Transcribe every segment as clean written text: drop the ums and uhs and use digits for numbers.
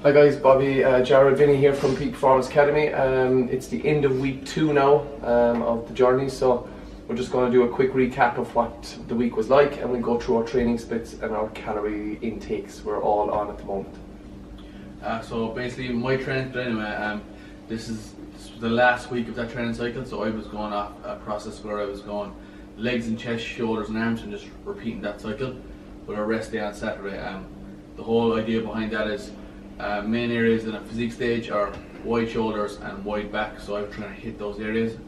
Hi guys, Bobby, Jared, Vinny here from Peak Performance Academy. It's the end of week 2 now of the journey, so we're just going to do a quick recap of what the week was like, and we'll go through our training splits and our calorie intakes we're all on at the moment. So basically my training split anyway, this was the last week of that training cycle, so I was going off a process where I was going legs and chest, shoulders and arms and just repeating that cycle with a rest day on Saturday. The whole idea behind that is main areas in a physique stage are wide shoulders and wide back, so I'm trying to hit those areas.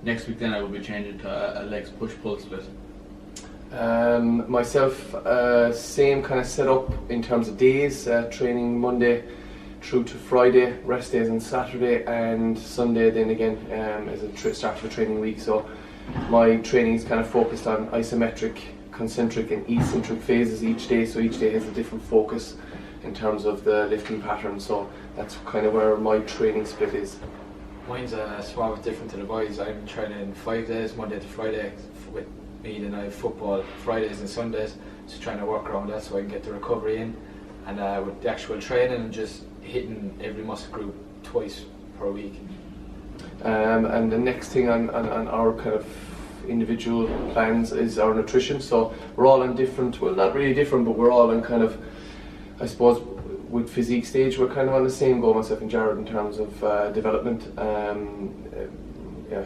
Next week then I will be changing to a legs push-pull split. Myself, same kind of setup in terms of days, training Monday through to Friday, rest days on Saturday, and Sunday then again as a start of a training week. So my training is kind of focused on isometric, concentric and eccentric phases each day, so each day has a different focus in terms of the lifting pattern, so that's kind of where my training split is. Mine's somewhat different to the boys. I'm training 5 days, Monday to Friday, with me, then I have football Fridays and Sundays, so trying to work around that so I can get the recovery in, and with the actual training and just hitting every muscle group twice per week. And the next thing on our kind of individual plans is our nutrition, so we're all on different, well not really different, but we're all on kind of, I suppose with physique stage we're kind of on the same goal, myself and Jared, in terms of development,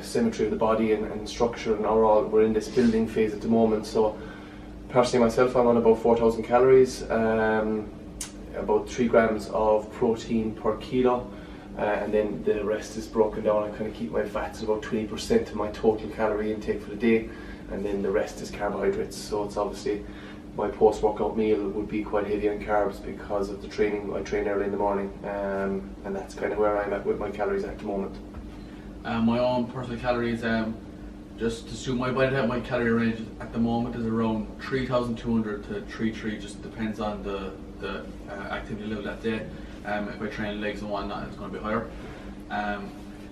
symmetry of the body and structure, and we're in this building phase at the moment. So personally myself, I'm on about 4,000 calories, about 3 grams of protein per kilo, and then the rest is broken down. I kind of keep my fats about 20% of my total calorie intake for the day, and then the rest is carbohydrates. So it's obviously my post-workout meal would be quite heavy on carbs because of the training. I train early in the morning, and that's kind of where I'm at with my calories at the moment. My own personal calories, just to suit my body type, my calorie range at the moment is around 3,200 to 3,300, just depends on the activity level that day. If I train legs and whatnot, it's going to be higher.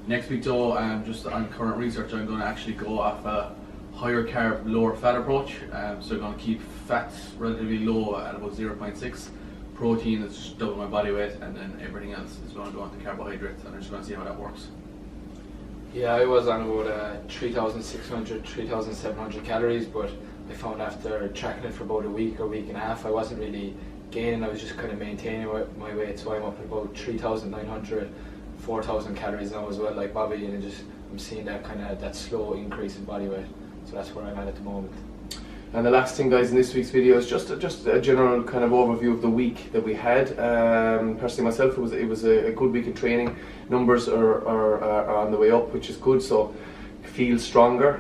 Next week though, just on current research, I'm going to actually go off a higher carb, lower fat approach. So I'm going to keep fats relatively low at about 0.6. Protein is just double my body weight, and then everything else is going to go onto carbohydrates, and I'm just going to see how that works. Yeah, I was on about 3,600, 3,700 calories, but I found after tracking it for about a week or week and a half, I wasn't really gaining, I was just kind of maintaining my weight, so I'm up at about 3,900, 4,000 calories now as well, like Bobby, and I'm seeing that kind of that slow increase in body weight, so that's where I'm at the moment. And the last thing, guys, in this week's video is just a general kind of overview of the week that we had. Personally myself, it was a good week of training. Numbers are on the way up, which is good, so feel stronger.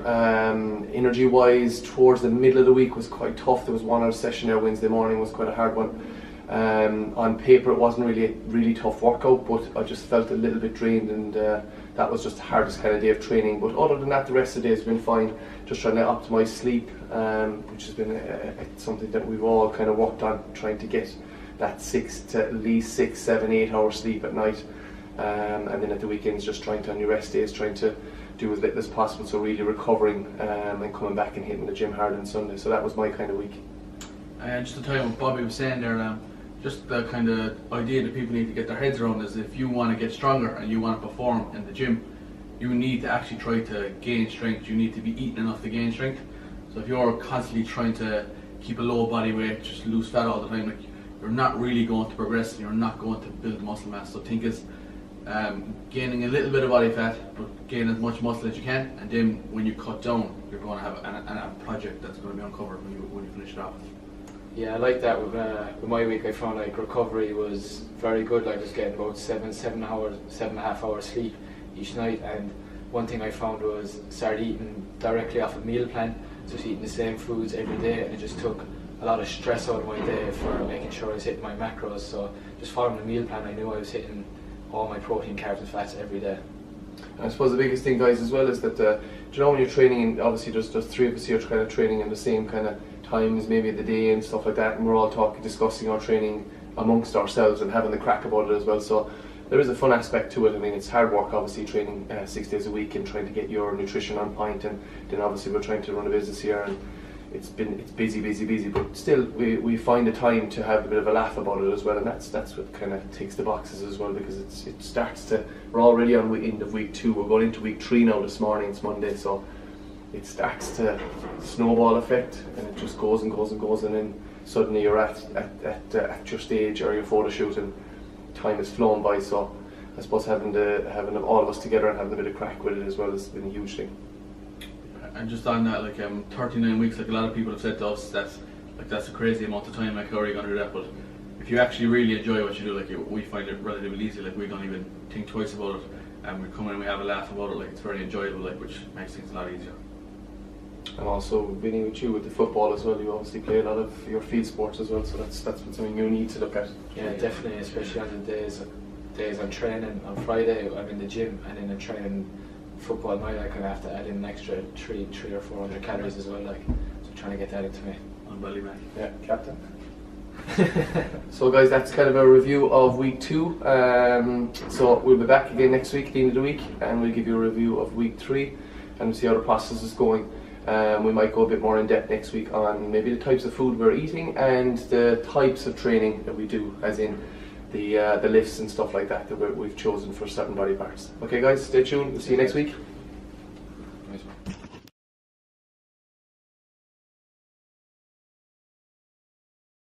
Energy wise, towards the middle of the week was quite tough. There was one other session there Wednesday morning, was quite a hard one. On paper it wasn't really a really tough workout, but I just felt a little bit drained, and that was just the hardest kind of day of training. But other than that, the rest of the day has been fine. Just trying to optimise sleep, which has been something that we've all kind of worked on, trying to get that at least 6, 7, 8 hours sleep at night, and then at the weekends just trying to, on your rest days, trying to do as little as possible, so really recovering and coming back and hitting the gym hard on Sunday. So that was my kind of week. Just to tell you what Bobby was saying there, just the kind of idea that people need to get their heads around is, if you want to get stronger and you want to perform in the gym, you need to actually try to gain strength. You need to be eating enough to gain strength. So if you're constantly trying to keep a low body weight, just lose fat all the time, like, you're not really going to progress and you're not going to build muscle mass. So think is gaining a little bit of body fat, but gain as much muscle as you can, and then when you cut down, you're going to have a project that's going to be uncovered when you finish it off. Yeah, I like that. With my week, I found like recovery was very good. I was getting about 7.5 hours sleep each night, and one thing I found was started eating directly off a meal plan, just eating the same foods every day, and it just took a lot of stress out of my day for making sure I was hitting my macros. So just following the meal plan, I knew I was hitting all my protein, carbs and fats every day. I suppose the biggest thing, guys, as well is that you know, when you're training, and obviously there's 3 of us here kind of training in the same kind of times, maybe of the day and stuff like that, and we're all discussing our training amongst ourselves and having the crack about it as well. So there is a fun aspect to it. I mean, it's hard work, obviously, training 6 days a week and trying to get your nutrition on point, and then obviously we're trying to run a business here, and it's busy, but still we find the time to have a bit of a laugh about it as well, and that's what kind of ticks the boxes as well, because it starts to, we're already on the end of week 2, we're going into week 3 now this morning, it's Monday, so it starts to snowball effect, and it just goes and goes and goes, and then suddenly you're at your stage or your photo shoot, and time has flown by. So I suppose having all of us together and having a bit of crack with it as well has been a huge thing. And just on that, like 39 weeks, like a lot of people have said to us, that's a crazy amount of time. Like, how are you going to do that? But if you actually really enjoy what you do, like we find it relatively easy. Like, we don't even think twice about it, and we come in and we have a laugh about it. Like, it's very enjoyable, like, which makes things a lot easier. And also being with you with the football as well, you obviously play a lot of your field sports as well, so that's something you need to look at. Yeah, definitely, especially on the days I'm training on Friday, I'm in the gym, and then I'm training football night, I kind of have to add in an extra 300 or 400 calories as well, like, so trying to get that into me. On belly man. Yeah, captain. So guys, that's kind of a review of week 2. So we'll be back again next week at the end of the week, and we'll give you a review of week 3 and see how the process is going. We might go a bit more in depth next week on maybe the types of food we're eating and the types of training that we do, as in the lifts and stuff like that we've chosen for certain body parts. Okay guys, stay tuned, we'll see you next week.